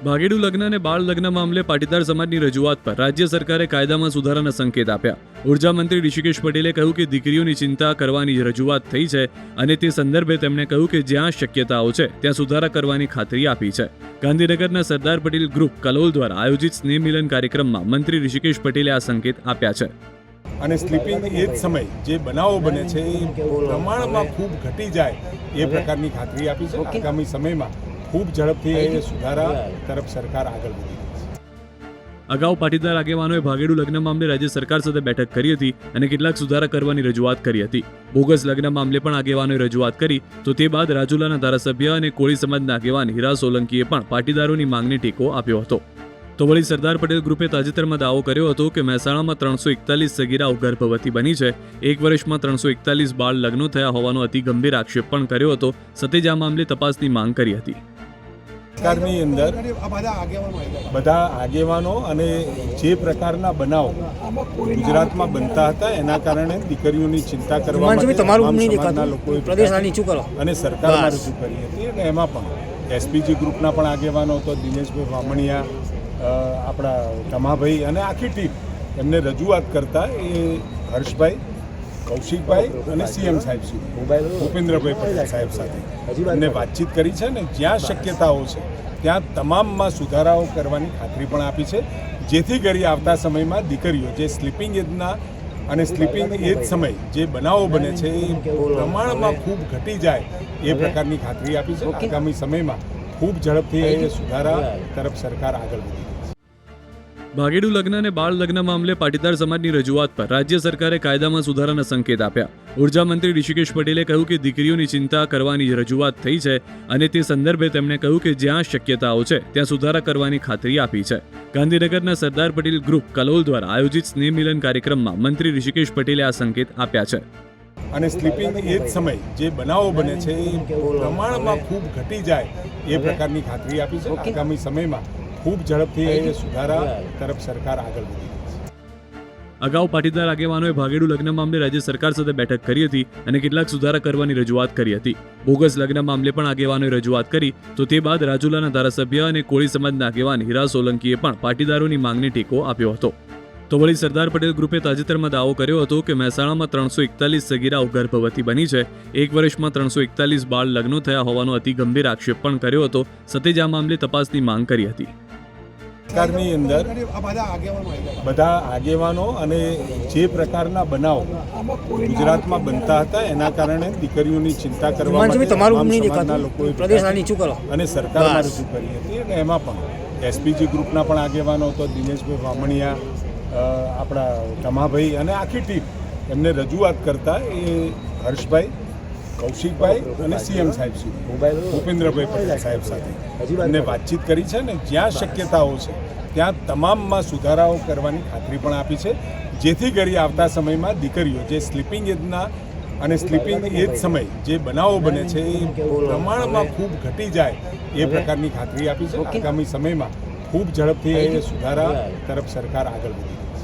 ભાગેડુ લગ્ન અને બાળ લગ્ન મામલે પાટીદાર સમાજની રજૂઆત પર રાજ્ય સરકારે કાયદામાં સુધારાના સંકેત આપ્યા. ઉર્જા મંત્રી ઋષિકેશ પટેલે કહ્યું કે દીકરીઓની ચિંતા કરવાની રજૂઆત થઈ છે અને તે સંદર્ભે તેમણે કહ્યું કે જ્યાં શક્યતાઓ છે ત્યાં સુધારા કરવાની ખાતરી આપી છે. ગાંધીનગરના સરદાર પટેલ ગ્રુપ કલોલ દ્વારા આયોજિત સ્નેહ મિલન કાર્યક્રમમાં મંત્રી ઋષિકેશ પટેલે આ સંકેત આપ્યા છે. અને સ્લીપિંગ એ જ સમય જે બનાવો બને છે એ પ્રમાણમાં ખૂબ ઘટી જાય એ પ્રકારની ખાતરી આપી છે. આગામી સમયમાં ખૂબ ઝડપથી સુધારા તરફ સરકાર આગળ વધી રહી છે. અગાઉ પાટીદાર આગેવાનોએ ભાગેડુ લગ્ન મામલે રાજ્ય સરકાર સાથે બેઠક કરી હતી અને કેટલાક સુધારા કરવાની રજૂઆત કરી હતી. બોગસ લગ્ન મામલે પણ આગેવાનોએ રજૂઆત કરી તો તે બાદ રાજુલાના ધારાસભ્ય અને કોળી સમાજના આગેવાન હીરા સોલંકીએ પણ પાટીદારોની માંગને ટેકો આપ્યો હતો. તો વળી સરદાર પટેલ ગ્રુપે તાજેતરમાં દાવો કર્યો હતો કે મહેસાણામાં 341 સગીરાઓ ગર્ભવતી બની છે. એક વર્ષમાં 341 બાળ લગ્નો થયા હોવાનો અતિ ગંભીર આક્ષેપ પણ કર્યો હતો. સતેજ આ મામલે તપાસની માંગ કરી હતી. સરકારની અંદર બધા આગેવાનો અને જે પ્રકારના બનાવો ગુજરાતમાં બનતા હતા એના કારણે દીકરીઓની ચિંતા કરવા માટે લોકોએ અને સરકારમાં રજૂ કરી હતી. અને એમાં પણ એસપીજી ગ્રુપના પણ આગેવાનો હતો, દિનેશભાઈ વામણિયા, આપણા તમાભાઈ અને આખી ટીમ એમને રજૂઆત કરતા એ હર્ષભાઈ, કૌશિકભાઈ અને સીએમ સાહેબ સુધી ભૂપેન્દ્રભાઈ પટેલ સાહેબ સાથે એમને વાતચીત કરી છે ને જ્યાં શક્યતાઓ છે ત્યાં તમામમાં સુધારાઓ કરવાની ખાતરી પણ આપી છે, જેથી કરી આવતા સમયમાં દીકરીઓ જે સ્લીપિંગ એજના અને સ્લીપિંગ એજ સમય જે બનાવો બને છે એ પ્રમાણમાં ખૂબ ઘટી જાય એ પ્રકારની ખાતરી આપી છે. આગામી સમયમાં ખૂબ ઝડપથી સુધારા તરફ સરકાર આગળ વધી રહી છે. ભાગેડુ લગ્ન અને બાળ લગ્ન મામલે પાટીદાર સમાજની રજૂઆત પર રાજ્ય સરકારે કાયદામાં સુધારાના સંકેત આપ્યા. ઉર્જા મંત્રી ઋષિકેશ પટેલે કહ્યું કે દીકરીઓની ચિંતા કરવાની રજૂઆત થઈ છે અને તે સંદર્ભે તેમણે કહ્યું કે જ્યાં શક્યતાઓ છે ત્યાં સુધારા કરવાની ખાતરી આપી છે. ગાંધીનગરના સરદાર પટેલ ગ્રુપ કલોલ દ્વારા આયોજિત સ્નેહ મિલન કાર્યક્રમમાં મંત્રી ઋષિકેશ પટેલે આ સંકેત આપ્યા છે. અને સ્લીપિંગ એ જ સમય જે બનાવો બને છે એ પ્રમાણમાં ખૂબ ઘટી જાય એ પ્રકારની ખાતરી આપી છે. આગામી સમયમાં ખૂબ ઝડપથી સુધારા તરફ સરકાર આગળ વધી રહી છે. અગાઉ પાટીદાર આગેવાનોએ ભાગેડુ લગ્ન મામલે રાજ્ય સરકાર સાથે બેઠક કરી હતી અને કેટલાક સુધારા કરવાની રજૂઆત કરી હતી. બોગસ લગ્ન મામલે પણ આગેવાનોએ રજૂઆત કરી તો તે બાદ રાજુલાના ધારાસભ્ય અને કોળી સમાજના આગેવાન હીરા સોલંકીએ પણ પાટીદારોની માંગને ટેકો આપ્યો હતો. તો વળી સરદાર પટેલ ગ્રુપે તાજેતરમાં દાવો કર્યો હતો કે મહેસાણામાં 341 સગીરાઓ ગર્ભવતી બની છે. એક વર્ષમાં 341 બાળ લગ્નો થયા હોવાનો અતિ ગંભીર આક્ષેપ પણ કર્યો હતો. સતેજ આ મામલે તપાસની માંગ કરી હતી. સરકારની અંદર બધા આગેવાનો અને જે પ્રકારના બનાવો ગુજરાતમાં બનતા હતા એના કારણે દીકરીઓની ચિંતા કરવા માટે લોકોએ અને સરકારમાં રજૂ કરી હતી. અને એમાં પણ એસપીજી ગ્રુપના પણ આગેવાનો હતો, દિનેશભાઈ વામણિયા, આપણા તમાભાઈ અને આખી ટીમ એમને રજૂઆત કરતા એ હર્ષભાઈ, કૌશિકભાઈ અને સીએમ સાહેબ સુધી ભૂપેન્દ્રભાઈ પટેલ સાહેબ સાથે એમને વાતચીત કરી છે ને જ્યાં શક્યતાઓ છે ત્યાં તમામમાં સુધારાઓ કરવાની ખાતરી પણ આપી છે, જેથી કરી આવતા સમયમાં દીકરીઓ જે સ્લીપિંગ એજના અને સ્લીપિંગ એજ સમય જે બનાવો બને છે એ પ્રમાણમાં ખૂબ ઘટી જાય એ પ્રકારની ખાતરી આપી છે. આગામી સમયમાં ખૂબ ઝડપથી સુધારા તરફ સરકાર આગળ વધી રહી છે.